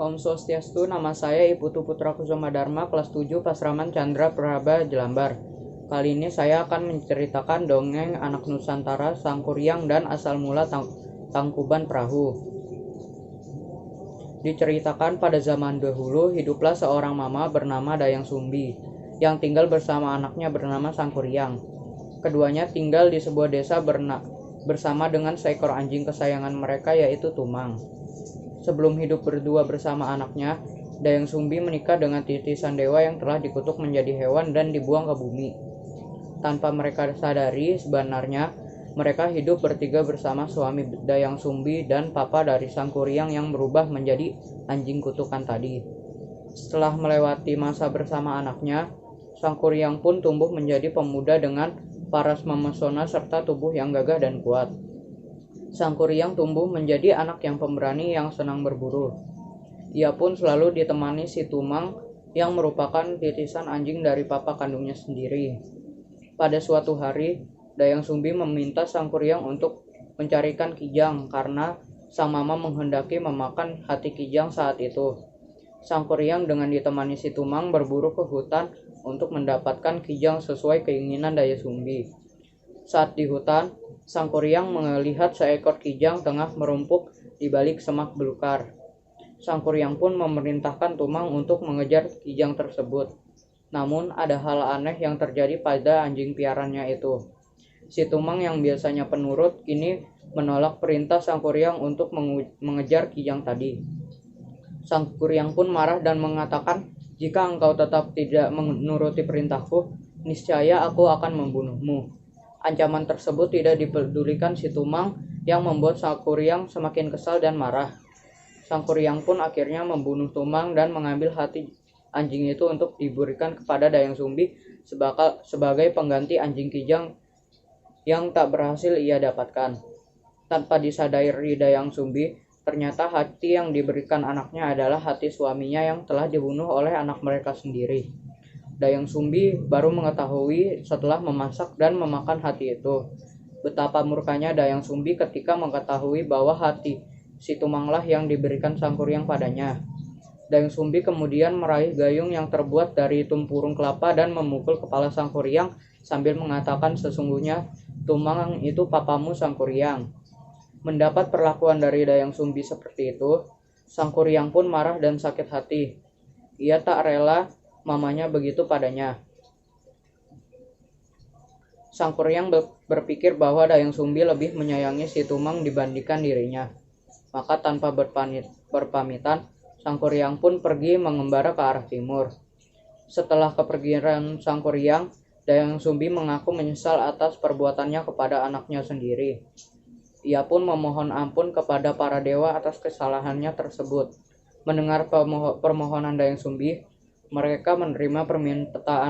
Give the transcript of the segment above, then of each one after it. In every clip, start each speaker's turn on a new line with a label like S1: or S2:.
S1: Om Swastiastu, nama saya Iputu Putra Kusuma Dharma, kelas 7 Pasraman Chandra Praba, Jelambar. Kali ini saya akan menceritakan dongeng anak Nusantara, Sangkuriang dan asal mula Tangkuban Perahu. Diceritakan pada zaman dahulu, hiduplah seorang mama bernama Dayang Sumbi, yang tinggal bersama anaknya bernama Sangkuriang. Keduanya tinggal di sebuah desa bersama dengan seekor anjing kesayangan mereka, yaitu Tumang. Sebelum hidup berdua bersama anaknya, Dayang Sumbi menikah dengan titisan dewa yang telah dikutuk menjadi hewan dan dibuang ke bumi. Tanpa mereka sadari, sebenarnya mereka hidup bertiga bersama suami Dayang Sumbi dan papa dari Sangkuriang yang berubah menjadi anjing kutukan tadi. Setelah melewati masa bersama anaknya, Sangkuriang pun tumbuh menjadi pemuda dengan paras memesona serta tubuh yang gagah dan kuat. Sangkuriang tumbuh menjadi anak yang pemberani yang senang berburu. Ia pun selalu ditemani si Tumang yang merupakan titisan anjing dari papa kandungnya sendiri. Pada suatu hari, Dayang Sumbi meminta Sangkuriang untuk mencarikan kijang karena sang mama menghendaki memakan hati kijang saat itu. Sangkuriang dengan ditemani si Tumang berburu ke hutan untuk mendapatkan kijang sesuai keinginan Dayang Sumbi. Saat di hutan, Sangkuriang melihat seekor kijang tengah merumpuk di balik semak belukar. Sangkuriang pun memerintahkan Tumang untuk mengejar kijang tersebut. Namun ada hal aneh yang terjadi pada anjing piarannya itu. Si Tumang yang biasanya penurut kini menolak perintah Sangkuriang untuk mengejar kijang tadi. Sangkuriang pun marah dan mengatakan, "Jika engkau tetap tidak menuruti perintahku, niscaya aku akan membunuhmu." Ancaman tersebut tidak dipedulikan si Tumang yang membuat Sangkuriang semakin kesal dan marah. Sangkuriang pun akhirnya membunuh Tumang dan mengambil hati anjing itu untuk diberikan kepada Dayang Sumbi sebagai pengganti anjing kijang yang tak berhasil ia dapatkan. Tanpa disadari Dayang Sumbi, ternyata hati yang diberikan anaknya adalah hati suaminya yang telah dibunuh oleh anak mereka sendiri. Dayang Sumbi baru mengetahui setelah memasak dan memakan hati itu. Betapa murkanya Dayang Sumbi ketika mengetahui bahwa hati si Tumanglah yang diberikan Sangkuriang padanya. Dayang Sumbi kemudian meraih gayung yang terbuat dari tumpurung kelapa dan memukul kepala Sangkuriang sambil mengatakan, "Sesungguhnya Tumang itu papamu Sangkuriang." Mendapat perlakuan dari Dayang Sumbi seperti itu, Sangkuriang pun marah dan sakit hati. Ia tak rela mamanya begitu padanya. Sangkuriang berpikir bahwa Dayang Sumbi lebih menyayangi si Tumang dibandingkan dirinya. Maka tanpa berpamitan, Sangkuriang pun pergi mengembara ke arah timur. Setelah kepergian Sangkuriang, Dayang Sumbi mengaku menyesal atas perbuatannya kepada anaknya sendiri. Ia pun memohon ampun kepada para dewa atas kesalahannya tersebut. Mendengar permohonan Dayang Sumbi, mereka menerima permintaan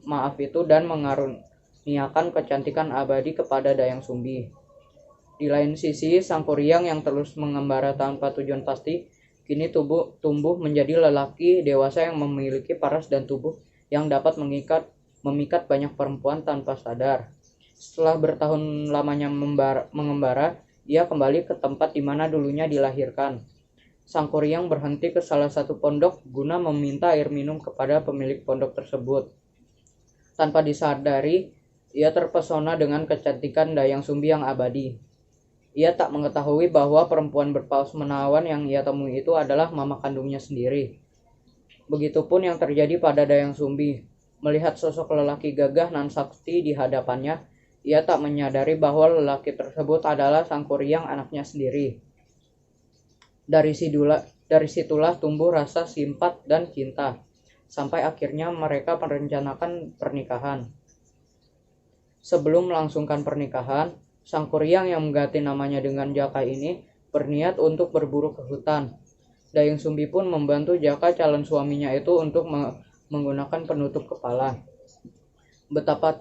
S1: maaf itu dan mengaruniakan kecantikan abadi kepada Dayang Sumbi. Di lain sisi, Sangkuriang yang terus mengembara tanpa tujuan pasti, kini tumbuh menjadi lelaki dewasa yang memiliki paras dan tubuh yang dapat memikat banyak perempuan tanpa sadar. Setelah bertahun lamanya mengembara, ia kembali ke tempat di mana dulunya dilahirkan. Sangkuriang berhenti ke salah satu pondok guna meminta air minum kepada pemilik pondok tersebut. Tanpa disadari, ia terpesona dengan kecantikan Dayang Sumbi yang abadi. Ia tak mengetahui bahwa perempuan berpaus menawan yang ia temui itu adalah mama kandungnya sendiri. Begitupun yang terjadi pada Dayang Sumbi. Melihat sosok lelaki gagah nan sakti di hadapannya, ia tak menyadari bahwa lelaki tersebut adalah Sangkuriang anaknya sendiri. Dari situlah tumbuh rasa simpat dan cinta, sampai akhirnya mereka merencanakan pernikahan. Sebelum melangsungkan pernikahan, Sangkuriang yang mengganti namanya dengan Jaka ini berniat untuk berburu ke hutan. Dayang Sumbi pun membantu Jaka calon suaminya itu untuk menggunakan penutup kepala. Betapa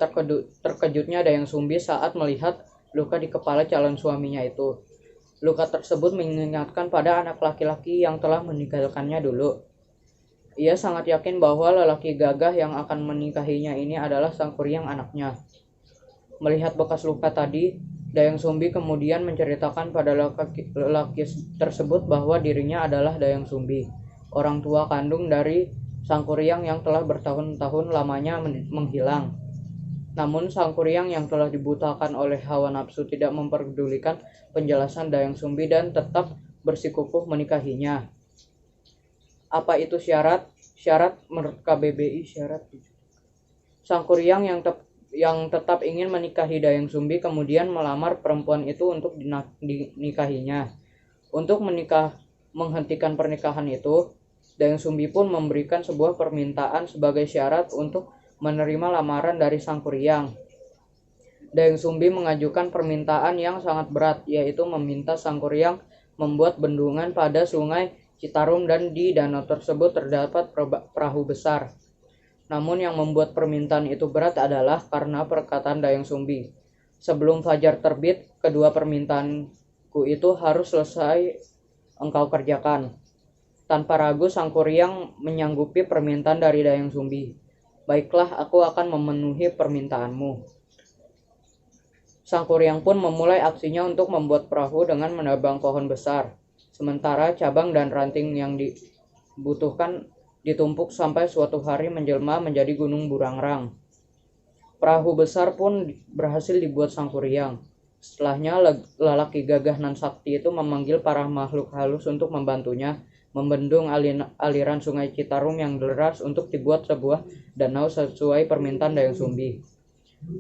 S1: terkejutnya Dayang Sumbi saat melihat luka di kepala calon suaminya itu. Luka tersebut mengingatkan pada anak laki-laki yang telah meninggalkannya dulu. Ia sangat yakin bahwa lelaki gagah yang akan menikahinya ini adalah Sangkuriang anaknya. Melihat bekas luka tadi, Dayang Sumbi kemudian menceritakan pada lelaki tersebut bahwa dirinya adalah Dayang Sumbi, orang tua kandung dari Sangkuriang yang telah bertahun-tahun lamanya menghilang. Namun Sangkuriang yang telah dibutakan oleh hawa nafsu tidak memperdulikan penjelasan Dayang Sumbi dan tetap bersikukuh menikahinya. Apa itu syarat? Syarat menurut KBBI syarat. Sangkuriang yang tetap ingin menikahi Dayang Sumbi kemudian melamar perempuan itu untuk dinikahinya. Untuk menghentikan pernikahan itu, Dayang Sumbi pun memberikan sebuah permintaan sebagai syarat untuk menerima lamaran dari Sangkuriang. Dayang Sumbi mengajukan permintaan yang sangat berat, yaitu meminta Sangkuriang membuat bendungan pada sungai Citarum dan di danau tersebut terdapat perahu besar. Namun yang membuat permintaan itu berat adalah karena perkataan Dayang Sumbi. Sebelum fajar terbit, kedua permintaanku itu harus selesai engkau kerjakan. Tanpa ragu Sangkuriang menyanggupi permintaan dari Dayang Sumbi. Baiklah, aku akan memenuhi permintaanmu. Sangkuriang pun memulai aksinya untuk membuat perahu dengan menebang pohon besar. Sementara cabang dan ranting yang dibutuhkan ditumpuk sampai suatu hari menjelma menjadi gunung Burangrang. Perahu besar pun berhasil dibuat Sangkuriang. Setelahnya lelaki gagah nan sakti itu memanggil para makhluk halus untuk membantunya membendung aliran sungai Citarum yang deras untuk dibuat sebuah danau sesuai permintaan Dayang Sumbi.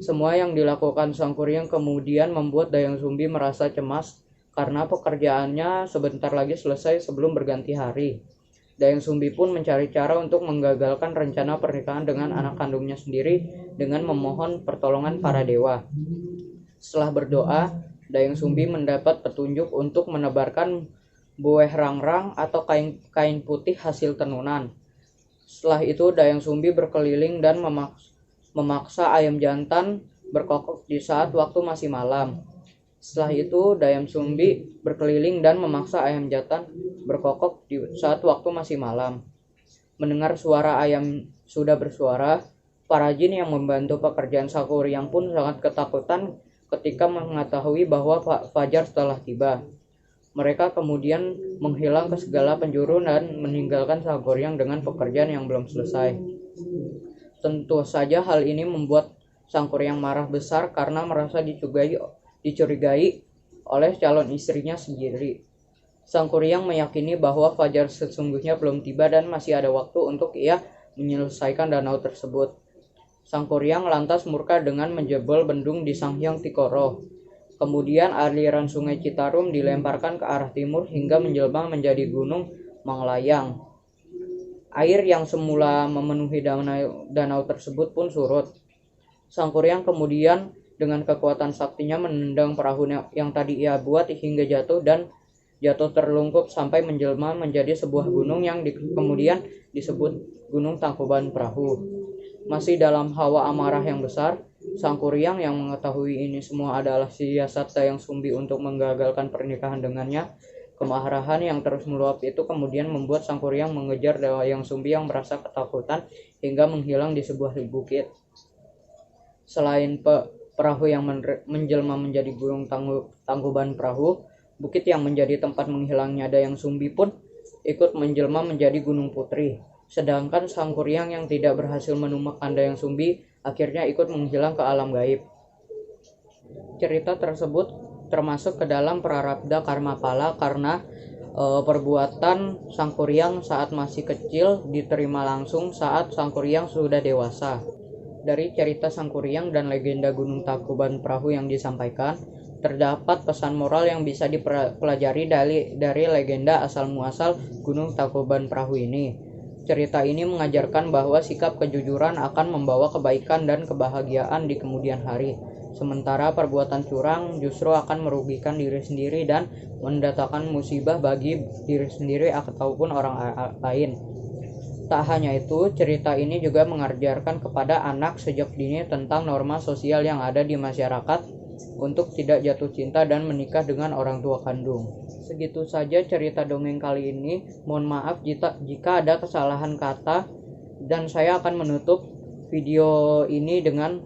S1: Semua yang dilakukan Sangkuriang kemudian membuat Dayang Sumbi merasa cemas karena pekerjaannya sebentar lagi selesai sebelum berganti hari. Dayang Sumbi pun mencari cara untuk menggagalkan rencana pernikahan dengan anak kandungnya sendiri dengan memohon pertolongan para dewa. Setelah berdoa, Dayang Sumbi mendapat petunjuk untuk menebarkan bueh rangrang atau kain putih hasil tenunan. Setelah itu Dayang Sumbi berkeliling dan memaksa ayam jantan berkokok di saat waktu masih malam. Setelah itu Dayang Sumbi berkeliling dan memaksa ayam jantan berkokok di saat waktu masih malam. Mendengar suara ayam sudah bersuara, para jin yang membantu pekerjaan Sangkuriang pun sangat ketakutan ketika mengetahui bahwa fajar telah tiba. Mereka kemudian menghilang ke segala penjuru dan meninggalkan Sangkuriang dengan pekerjaan yang belum selesai. Tentu saja hal ini membuat Sangkuriang marah besar karena merasa dicurigai oleh calon istrinya sendiri. Sangkuriang meyakini bahwa fajar sesungguhnya belum tiba dan masih ada waktu untuk ia menyelesaikan danau tersebut. Sangkuriang lantas murka dengan menjebol bendung di Sanghyang Tikoro. Kemudian aliran sungai Citarum dilemparkan ke arah timur hingga menjelma menjadi gunung Manglayang. Air yang semula memenuhi danau tersebut pun surut. Sangkuriang kemudian dengan kekuatan saktinya menendang perahu yang tadi ia buat hingga jatuh terlungkup sampai menjelma menjadi sebuah gunung yang kemudian disebut Gunung Tangkuban Perahu. Masih dalam hawa amarah yang besar, Sangkuriang yang mengetahui ini semua adalah siasat Dayang Sumbi untuk menggagalkan pernikahan dengannya. Kemarahan yang terus meluap itu kemudian membuat Sangkuriang mengejar Dayang Sumbi yang merasa ketakutan hingga menghilang di sebuah bukit. Selain perahu yang menjelma menjadi Gunung Tangkuban Perahu, bukit yang menjadi tempat menghilangnya Dayang Sumbi pun ikut menjelma menjadi Gunung Putri. Sedangkan Sangkuriang yang tidak berhasil menemukan Dayang Sumbi akhirnya ikut menghilang ke alam gaib. Cerita tersebut termasuk ke dalam Prarabdha Karmapala karena perbuatan Sangkuriang saat masih kecil diterima langsung saat Sangkuriang sudah dewasa. Dari cerita Sangkuriang dan legenda Gunung Tangkuban Perahu yang disampaikan, terdapat pesan moral yang bisa dipelajari dari legenda asal-muasal Gunung Tangkuban Perahu ini. Cerita ini mengajarkan bahwa sikap kejujuran akan membawa kebaikan dan kebahagiaan di kemudian hari. Sementara perbuatan curang justru akan merugikan diri sendiri dan mendatangkan musibah bagi diri sendiri ataupun orang lain. Tak hanya itu, cerita ini juga mengajarkan kepada anak sejak dini tentang norma sosial yang ada di masyarakat untuk tidak jatuh cinta dan menikah dengan orang tua kandung. Segitu saja cerita dongeng kali ini. Mohon maaf jika ada kesalahan kata, dan saya akan menutup video ini dengan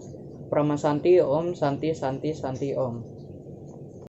S1: Pramasanti Om Santi Santi Santi Om.